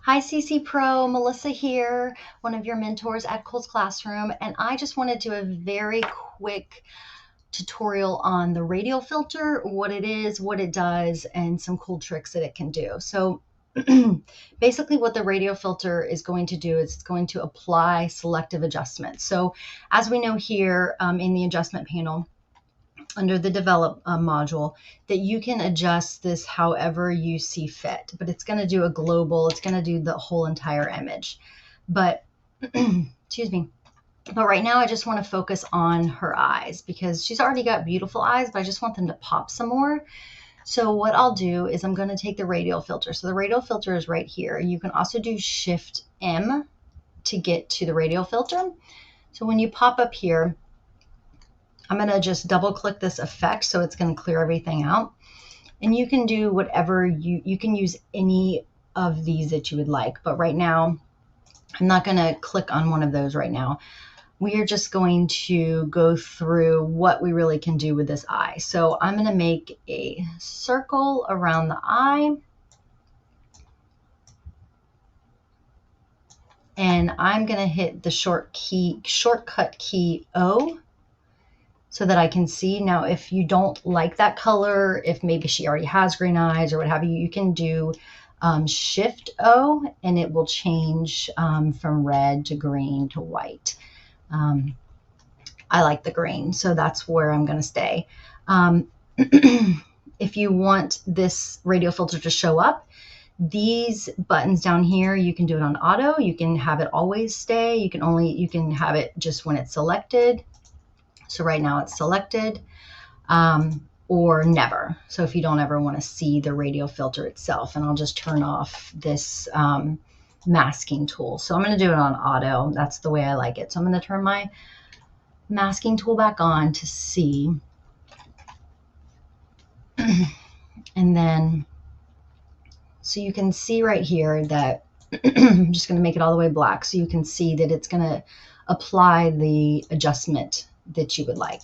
Hi CC Pro, Melissa here, one of your mentors at Cole's Classroom, and I just want to do a very quick tutorial on the radial filter, what it is, what it does, and some cool tricks that it can do. So basically what the radial filter is going to do is it's going to apply selective adjustments. So as we know here in the adjustment panel, under the develop module, that you can adjust this however you see fit, but it's going to do a global, it's going to do the whole entire image. But excuse me. But right now I just want to focus on her eyes because she's already got beautiful eyes, but I just want them to pop some more. So what I'll do is I'm going to take the radial filter. So the radial filter is right here. You can also do Shift M to get to the radial filter. So when you pop up here, I'm going to just double click this effect so it's going to clear everything out. And you can do whatever you can use any of these that you would like. But right now, I'm not going to click on one of those right now. We are just going to go through what we really can do with this eye. So I'm going to make a circle around the eye. And I'm going to hit the shortcut key O, so that I can see. Now, if you don't like that color, if maybe she already has green eyes or what have you, you can do Shift O and it will change from red to green to white. I like the green, so that's where I'm going to stay. If you want this radial filter to show up, these buttons down here, you can do it on auto. You can have it always stay. You can have it just when it's selected. So right now it's selected, or never. So if you don't ever want to see the radial filter itself, and I'll just turn off this masking tool. So I'm going to do it on auto. That's the way I like it. So I'm going to turn my masking tool back on to see. And then, so you can see right here that I'm just going to make it all the way black so you can see that it's going to apply the adjustment that you would like.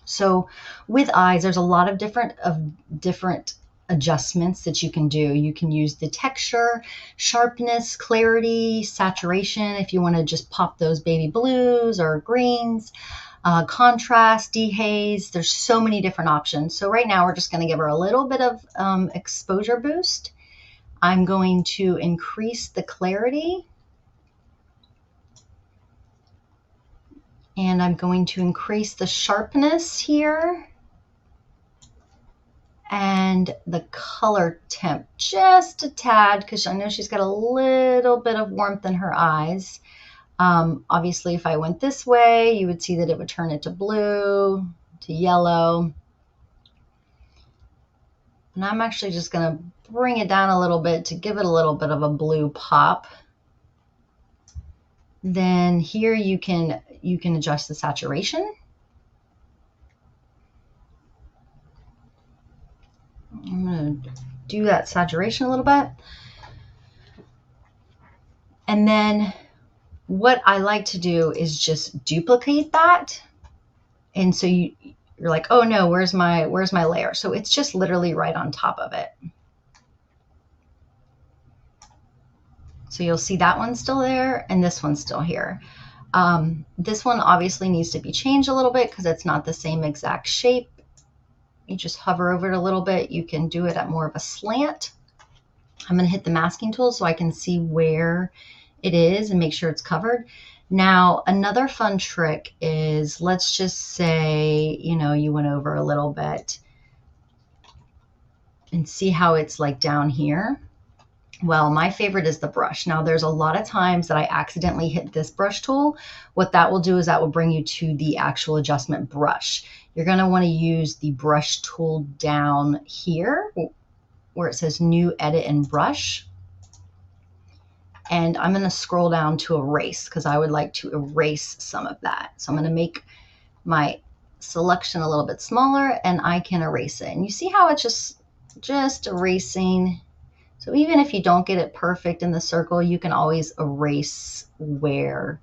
So with eyes, there's a lot of different adjustments that you can do. You can use the texture, sharpness, clarity, saturation, if you want to just pop those baby blues or greens, contrast, dehaze. There's so many different options. So right now we're just going to give her a little bit of exposure boost. I'm going to increase the clarity. And I'm going to increase the sharpness here and the color temp just a tad because I know she's got a little bit of warmth in her eyes. Obviously, if I went this way, you would see that it would turn it to blue, to yellow. And I'm actually just going to bring it down a little bit to give it a little bit of a blue pop. Then here you can adjust the saturation. I'm going to do that saturation a little bit. And then what I like to do is just duplicate that. And so you're like, oh no, where's my layer? So it's just literally right on top of it. So you'll see that one's still there and this one's still here. This one obviously needs to be changed a little bit because it's not the same exact shape. You just hover over it a little bit. You can do it at more of a slant. I'm going to hit the masking tool so I can see where it is and make sure it's covered. Now, another fun trick is, let's just say, you went over a little bit and see how it's like down here. Well, my favorite is the brush. Now, there's a lot of times that I accidentally hit this brush tool. What that will do is that will bring you to the actual adjustment brush. You're going to want to use the brush tool down here where it says New Edit and Brush. And I'm going to scroll down to Erase because I would like to erase some of that. So I'm going to make my selection a little bit smaller and I can erase it. And you see how it's just erasing. So even if you don't get it perfect in the circle, you can always erase where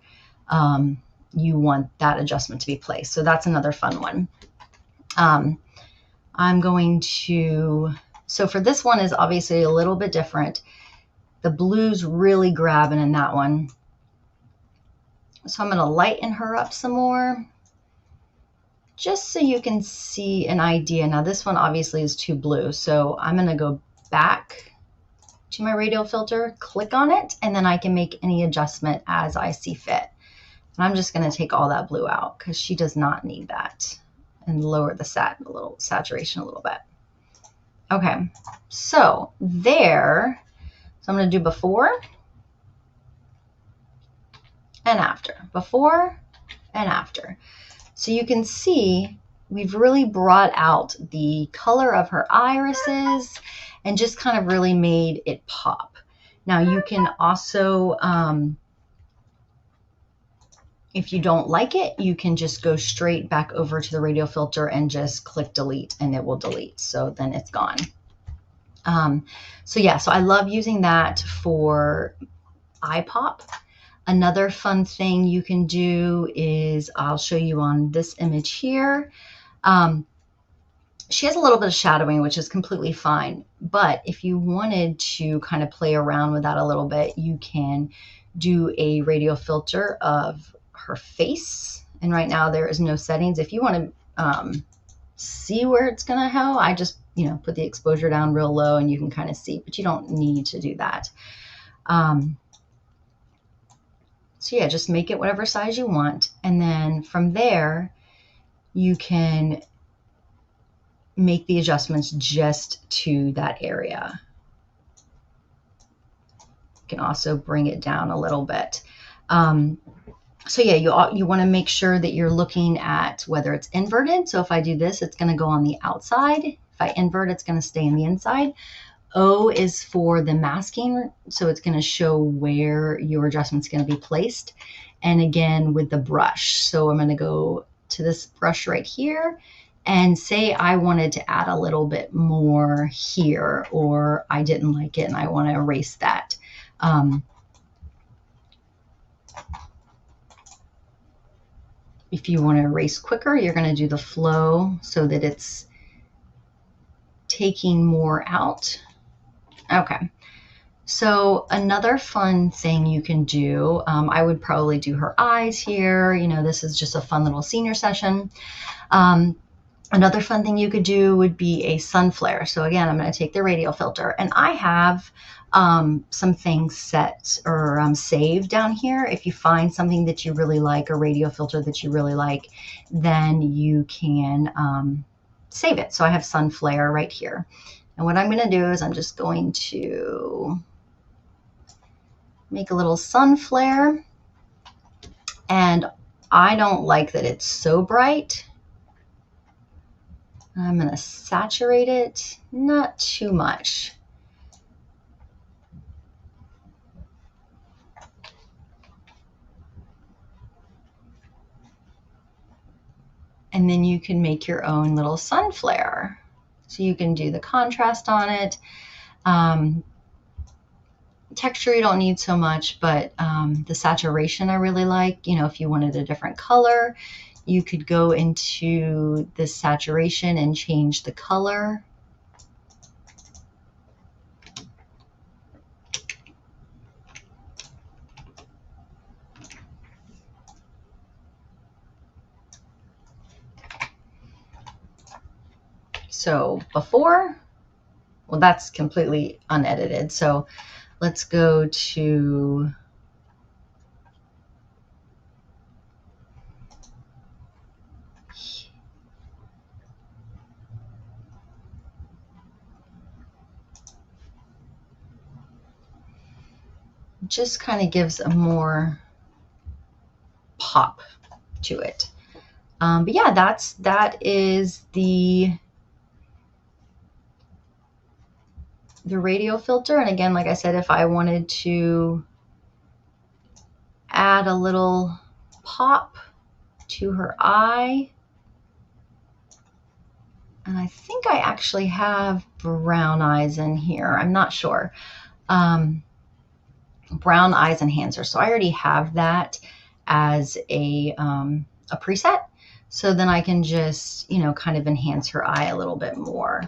you want that adjustment to be placed. So that's another fun one. I'm going to, so for this one is obviously a little bit different. The blue's really grabbing in that one. So I'm going to lighten her up some more, just so you can see an idea. Now this one obviously is too blue, so I'm going to go back to my radial filter, click on it, and then I can make any adjustment as I see fit. And I'm just going to take all that blue out because she does not need that, and lower the saturation a little bit. Okay, so there. So I'm going to do before and after, before and after. So you can see we've really brought out the color of her irises and just kind of really made it pop. Now you can also, if you don't like it, you can just go straight back over to the radial filter and just click delete, and it will delete. So then it's gone. So yeah, so I love using that for eye pop. Another fun thing you can do is, I'll show you on this image here. She has a little bit of shadowing, which is completely fine. But if you wanted to kind of play around with that a little bit, you can do a radial filter of her face. And right now there is no settings. If you want to see where it's going to go, I just, put the exposure down real low and you can kind of see, but you don't need to do that. So yeah, just make it whatever size you want. And then from there, you can make the adjustments just to that area. You can also bring it down a little bit. So yeah, you want to make sure that you're looking at whether it's inverted. So if I do this, it's going to go on the outside. If I invert, it's going to stay on the inside. O is for the masking, so it's going to show where your adjustment's going to be placed. And again, with the brush. So I'm going to go to this brush right here and say I wanted to add a little bit more here, or I didn't like it and I want to erase that. If you want to erase quicker, you're going to do the flow so that it's taking more out. Okay, so another fun thing you can do, I would probably do her eyes here. This is just a fun little senior session. Another fun thing you could do would be a sun flare. So again, I'm going to take the radial filter, and I have some things set or saved down here. If you find something that you really like, a radial filter that you really like, then you can save it. So I have sun flare right here. And what I'm going to do is I'm just going to make a little sun flare. And I don't like that it's so bright. I'm going to saturate it, not too much. And then you can make your own little sun flare. So you can do the contrast on it. Texture you don't need so much, but the saturation I really like. If you wanted a different color, you could go into the saturation and change the color. So before, well, that's completely unedited. So let's go to just kind of gives a more pop to it. But yeah, that is the radial filter. And again, like I said, if I wanted to add a little pop to her eye, and I think I actually have brown eyes in here. I'm not sure. Brown eyes enhancer. So I already have that as a preset. So then I can just, kind of enhance her eye a little bit more.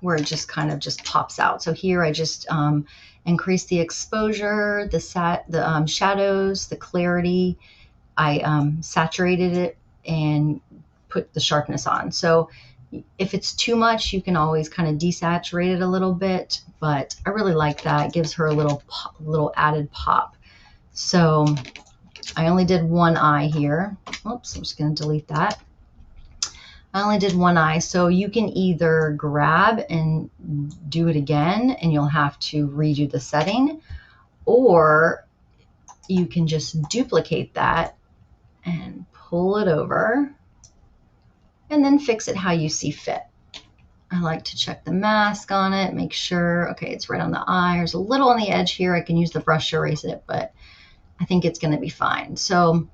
where it just kind of just pops out. So here I just increased the exposure, the shadows, the clarity. I saturated it and put the sharpness on. So if it's too much, you can always kind of desaturate it a little bit, but I really like that. It gives her a little added pop. So I only did one eye here. Oops, I'm just going to delete that. I only did one eye, so you can either grab and do it again and you'll have to redo the setting, or you can just duplicate that and pull it over and then fix it how you see fit. I like to check the mask on it, make sure, okay, it's right on the eye. There's a little on the edge here. I can use the brush to erase it, but I think it's going to be fine. So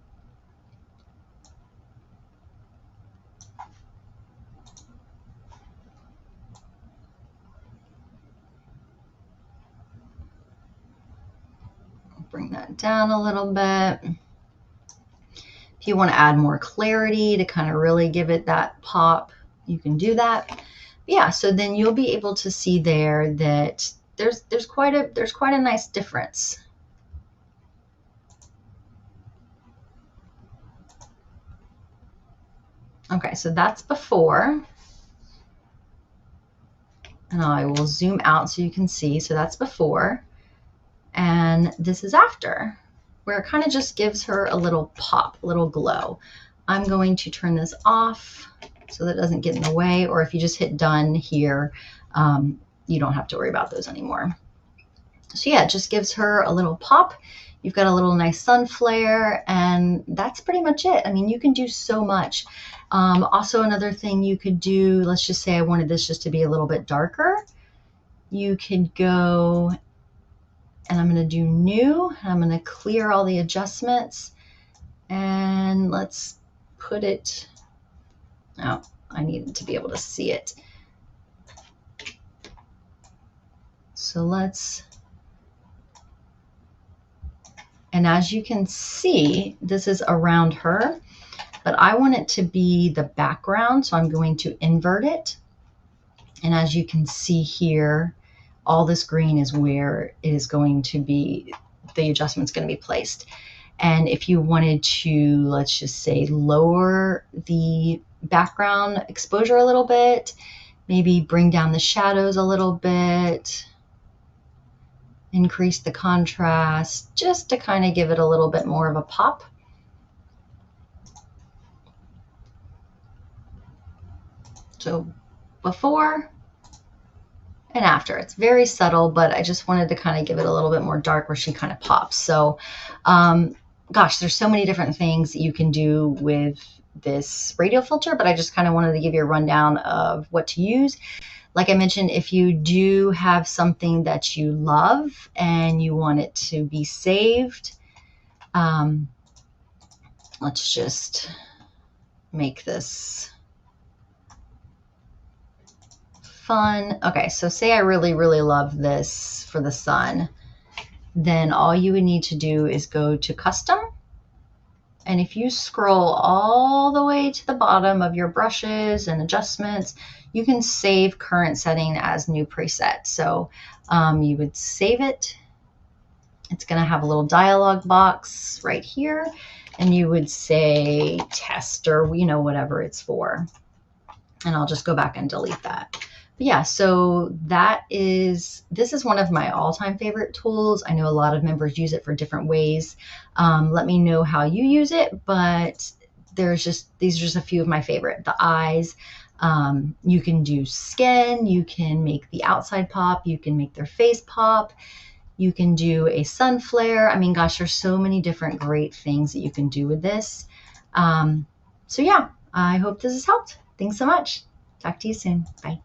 bring that down a little bit. If you want to add more clarity to kind of really give it that pop, you can do that. But yeah, so then you'll be able to see there that there's quite a nice difference. Okay, so that's before. And I will zoom out so you can see. So that's before. And this is after, where it kind of just gives her a little pop, a little glow. I'm going to turn this off so that it doesn't get in the way, or if you just hit done here, you don't have to worry about those anymore. So yeah, it just gives her a little pop. You've got a little nice sun flare, and that's pretty much it. I mean, you can do so much. Also, another thing you could do, let's just say I wanted this just to be a little bit darker. You could go, and I'm going to do new, and I'm going to clear all the adjustments, and let's put it, oh, I needed to be able to see it. So let's, and as you can see, this is around her, but I want it to be the background, so I'm going to invert it. And as you can see here, all this green is where it is going to be, the adjustment's going to be placed. And if you wanted to, let's just say, lower the background exposure a little bit, maybe bring down the shadows a little bit, increase the contrast, just to kind of give it a little bit more of a pop. So before and after. It's very subtle, but I just wanted to kind of give it a little bit more dark where she kind of pops. So gosh, there's so many different things that you can do with this radial filter, but I just kind of wanted to give you a rundown of what to use. Like I mentioned, if you do have something that you love and you want it to be saved, let's just make this fun. Okay, so say I really, really love this for the sun, then all you would need to do is go to custom. And if you scroll all the way to the bottom of your brushes and adjustments, you can save current setting as new preset. So you would save it. It's going to have a little dialog box right here, and you would say test, or whatever it's for. And I'll just go back and delete that. But yeah, so this is one of my all-time favorite tools. I know a lot of members use it for different ways. Let me know how you use it, but these are just a few of my favorite. The eyes, you can do skin, you can make the outside pop, you can make their face pop, you can do a sun flare. I mean, gosh, there's so many different great things that you can do with this. So yeah, I hope this has helped. Thanks so much. Talk to you soon. Bye.